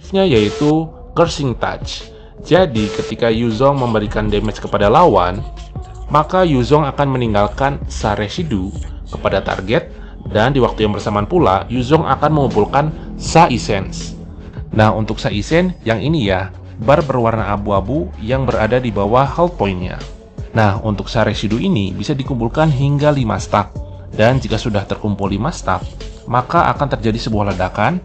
Pasifnya yaitu Cursing Touch. Jadi ketika Yuzong memberikan damage kepada lawan, maka Yuzong akan meninggalkan Sa Residue kepada target, dan di waktu yang bersamaan pula Yuzong akan mengumpulkan Sa Essence. Nah, untuk Sa Essence yang ini ya, bar berwarna abu-abu yang berada di bawah health point-nya. Nah, untuk Sa Residue ini bisa dikumpulkan hingga 5 stack, dan jika sudah terkumpul 5 stack, maka akan terjadi sebuah ledakan.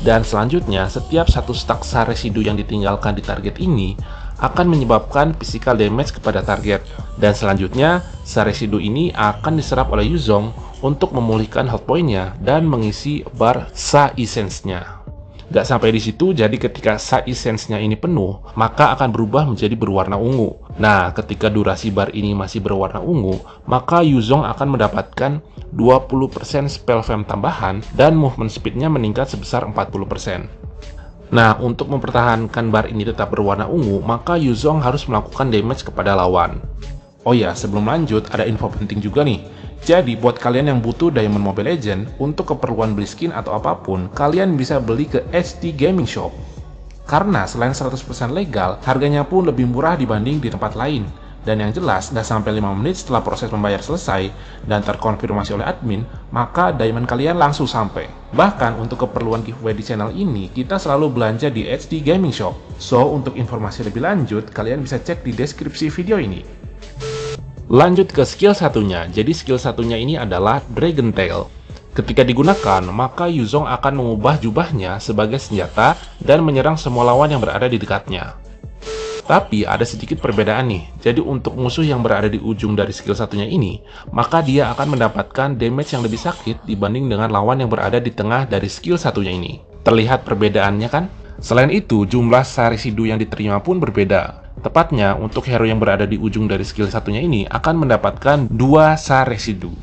Dan selanjutnya, setiap satu stack Sa Residue yang ditinggalkan di target ini akan menyebabkan physical damage kepada target. Dan selanjutnya, Sa Residue ini akan diserap oleh Yuzong untuk memulihkan health point-nya dan mengisi bar Sa Essence-nya. Gak sampai di situ, jadi ketika Sa Essence-nya ini penuh, maka akan berubah menjadi berwarna ungu. Nah, ketika durasi bar ini masih berwarna ungu, maka Yuzong akan mendapatkan 20% spell fam tambahan dan movement speed-nya meningkat sebesar 40%. Nah, untuk mempertahankan bar ini tetap berwarna ungu, maka Yuzong harus melakukan damage kepada lawan. Oh ya, sebelum lanjut, ada info penting juga nih. Jadi, buat kalian yang butuh Diamond Mobile Legends, untuk keperluan beli skin atau apapun, kalian bisa beli ke HD Gaming Shop. Karena selain 100% legal, harganya pun lebih murah dibanding di tempat lain. Dan yang jelas, nggak sampai 5 menit setelah proses membayar selesai dan terkonfirmasi oleh admin, maka diamond kalian langsung sampai. Bahkan untuk keperluan giveaway di channel ini, kita selalu belanja di HD Gaming Shop. So, untuk informasi lebih lanjut, kalian bisa cek di deskripsi video ini. Lanjut ke skill satunya. Jadi skill satunya ini adalah Dragon Tail. Ketika digunakan, maka Yuzong akan mengubah jubahnya sebagai senjata dan menyerang semua lawan yang berada di dekatnya. Tapi ada sedikit perbedaan nih. Jadi untuk musuh yang berada di ujung dari skill satunya ini, maka dia akan mendapatkan damage yang lebih sakit dibanding dengan lawan yang berada di tengah dari skill satunya ini. Terlihat perbedaannya kan? Selain itu, jumlah Sa Residue yang diterima pun berbeda. Tepatnya, untuk hero yang berada di ujung dari skill satunya ini akan mendapatkan 2 Sa Residue.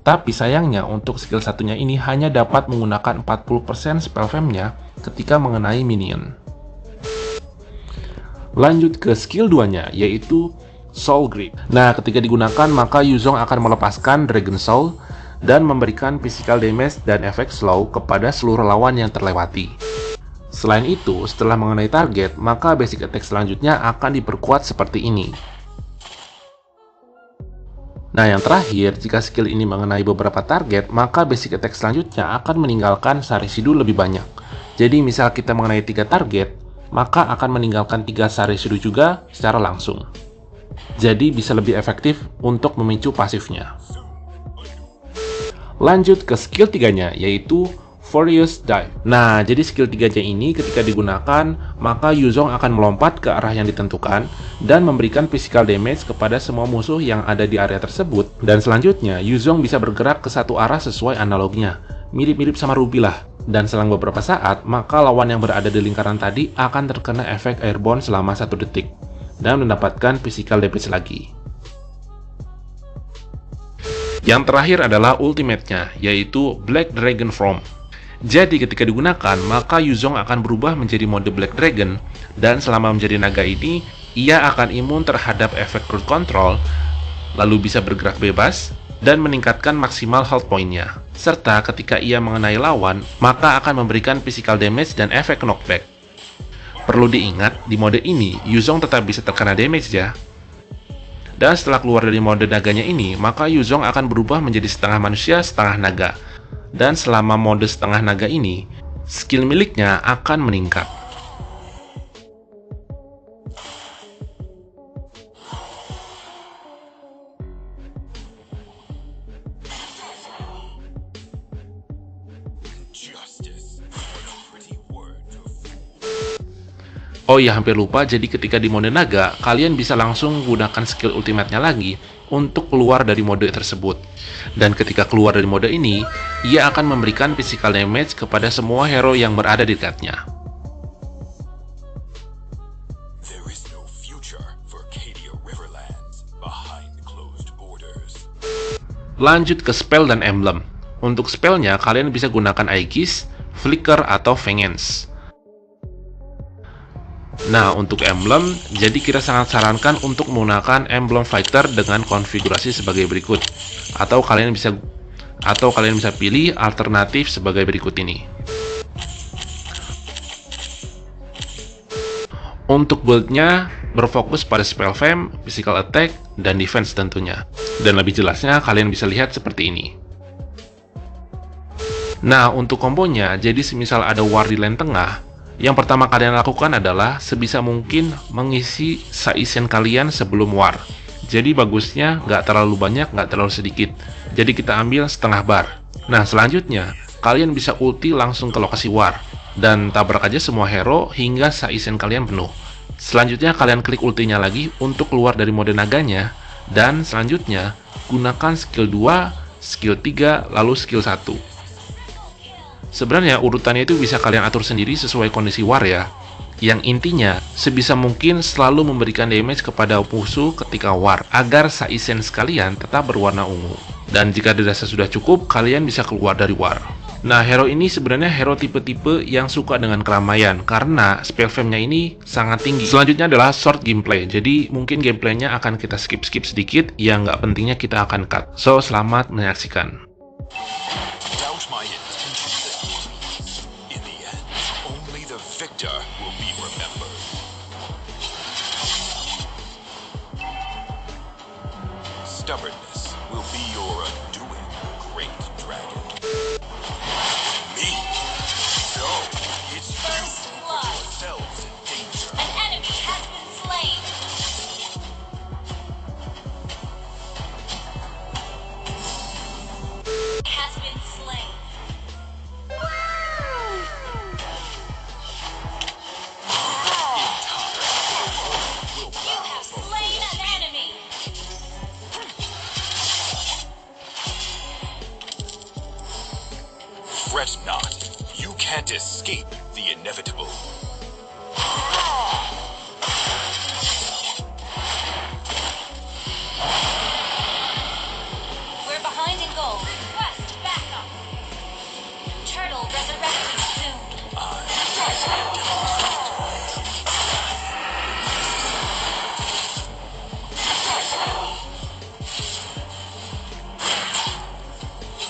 Tapi sayangnya, untuk skill satunya ini hanya dapat menggunakan 40% spell fam-nya ketika mengenai minion. Lanjut ke skill 2-nya, yaitu Soul Grip. Nah, ketika digunakan, maka Yuzong akan melepaskan Dragon Soul dan memberikan physical damage dan efek slow kepada seluruh lawan yang terlewati. Selain itu, setelah mengenai target, maka basic attack selanjutnya akan diperkuat seperti ini. Nah, yang terakhir, jika skill ini mengenai beberapa target, maka basic attack selanjutnya akan meninggalkan Sa Residue lebih banyak. Jadi, misal kita mengenai 3 target, maka akan meninggalkan 3 Sa Residue juga secara langsung. Jadi, bisa lebih efektif untuk memicu pasifnya. Lanjut ke skill 3-nya, yaitu Furious Dive. Nah, jadi skill 3-nya ini ketika digunakan, maka Yuzong akan melompat ke arah yang ditentukan dan memberikan physical damage kepada semua musuh yang ada di area tersebut. Dan selanjutnya, Yuzong bisa bergerak ke satu arah sesuai analognya. Mirip-mirip sama Ruby lah. Dan selang beberapa saat, maka lawan yang berada di lingkaran tadi akan terkena efek airborne selama 1 detik dan mendapatkan physical damage lagi. Yang terakhir adalah ultimate-nya, yaitu Black Dragon Form. Jadi ketika digunakan, maka Yuzong akan berubah menjadi mode Black Dragon, dan selama menjadi naga ini, ia akan imun terhadap efek cruise control, lalu bisa bergerak bebas, dan meningkatkan maksimal health point-nya. Serta ketika ia mengenai lawan, maka akan memberikan physical damage dan efek knockback. Perlu diingat, di mode ini, Yuzong tetap bisa terkena damage ya. Dan setelah keluar dari mode naganya ini, maka Yuzong akan berubah menjadi setengah manusia, setengah naga. Dan selama mode setengah naga ini, skill miliknya akan meningkat. Oh iya, hampir lupa, jadi ketika di mode naga, kalian bisa langsung gunakan skill ultimate-nya lagi untuk keluar dari mode tersebut. Dan ketika keluar dari mode ini, ia akan memberikan physical damage kepada semua hero yang berada di dekatnya. Lanjut ke spell dan emblem. Untuk spellnya, kalian bisa gunakan Aegis, Flicker, atau Vengeance. Nah, untuk emblem, jadi kita sangat sarankan untuk menggunakan emblem fighter dengan konfigurasi sebagai berikut. Atau kalian bisa pilih alternatif sebagai berikut ini. Untuk build-nya berfokus pada spell fam, physical attack, dan defense tentunya. Dan lebih jelasnya kalian bisa lihat seperti ini. Nah, untuk kombonya, jadi semisal ada war di lane tengah, yang pertama kalian lakukan adalah sebisa mungkin mengisi Saisen kalian sebelum war. Jadi bagusnya nggak terlalu banyak, nggak terlalu sedikit. Jadi kita ambil setengah bar. Nah, selanjutnya, kalian bisa ulti langsung ke lokasi war. Dan tabrak aja semua hero hingga Saisen kalian penuh. Selanjutnya kalian klik ultinya lagi untuk keluar dari mode naganya. Dan selanjutnya, gunakan skill 2, skill 3, lalu skill 1. Sebenarnya urutannya itu bisa kalian atur sendiri sesuai kondisi war ya. Yang intinya, sebisa mungkin selalu memberikan damage kepada musuh ketika war, agar Saisen sekalian tetap berwarna ungu. Dan jika dirasa sudah cukup, kalian bisa keluar dari war. Nah, hero ini sebenarnya hero tipe-tipe yang suka dengan keramaian, karena spell fam-nya ini sangat tinggi. Selanjutnya adalah short gameplay, jadi mungkin gameplaynya akan kita skip-skip sedikit, yang nggak pentingnya kita akan cut. So, selamat menyaksikan. Stubbornness will be your undoing, great dragon. Me? No, it's First you who blood. put yourselves in danger. An enemy has been slain. Has been slain. You have slain an enemy. Fret not. You can't escape the inevitable. We're behind in gold. Request backup. Turtle resurrecting soon.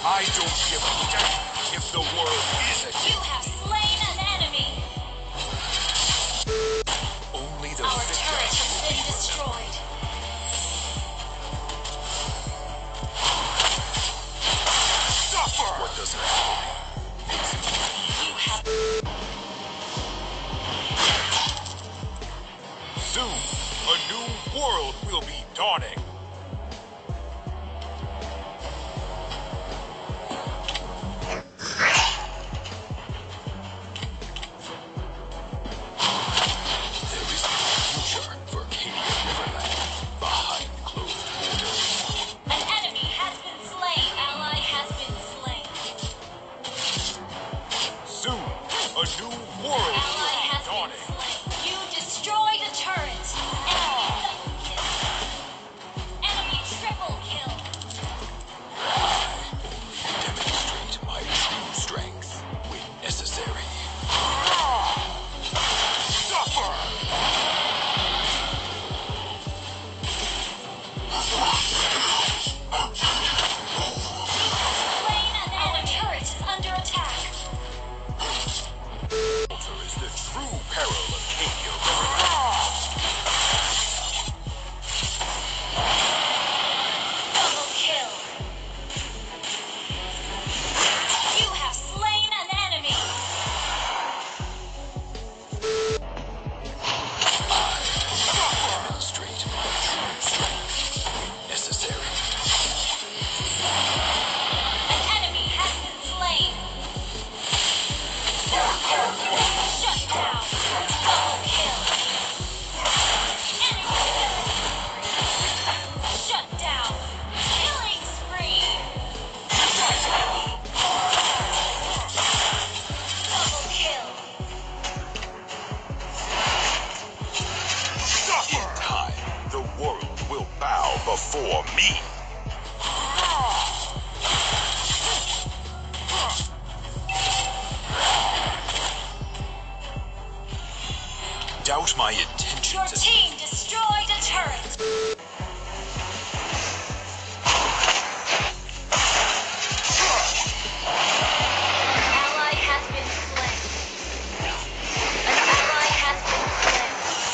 I don't give a damn if the world is You against have me. slain an enemy. Only the Our victor turret has will been be destroyed. suffer. What doesn't die makes it You have soon. A new world will be dawning. There is no future for Arcadia Riverland behind closed borders. an enemy has been slain. Ally has been slain. Soon, a new world Ally will be has been dawning. slain. You destroyed a turret. Enemy double kill. Enemy triple kill. Demonstrate my true strength when necessary. Suffer! Slain an enemy. Our turret is under attack. Walter is the true peril of Arcadia Riverland. Double kill. You have slain an enemy. Demonstrate my true strength when necessary. An enemy has been slain. Shut down. Double kill. Enemy. Shut down. Killing spree. Double kill. In time, the world will bow before me. Doubt my Your intentions. team destroyed a turret. Ally has been slain. An ally has been slain.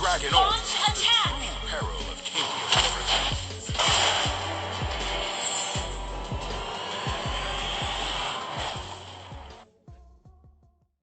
Dragon Launch attack! Peril of Cadia.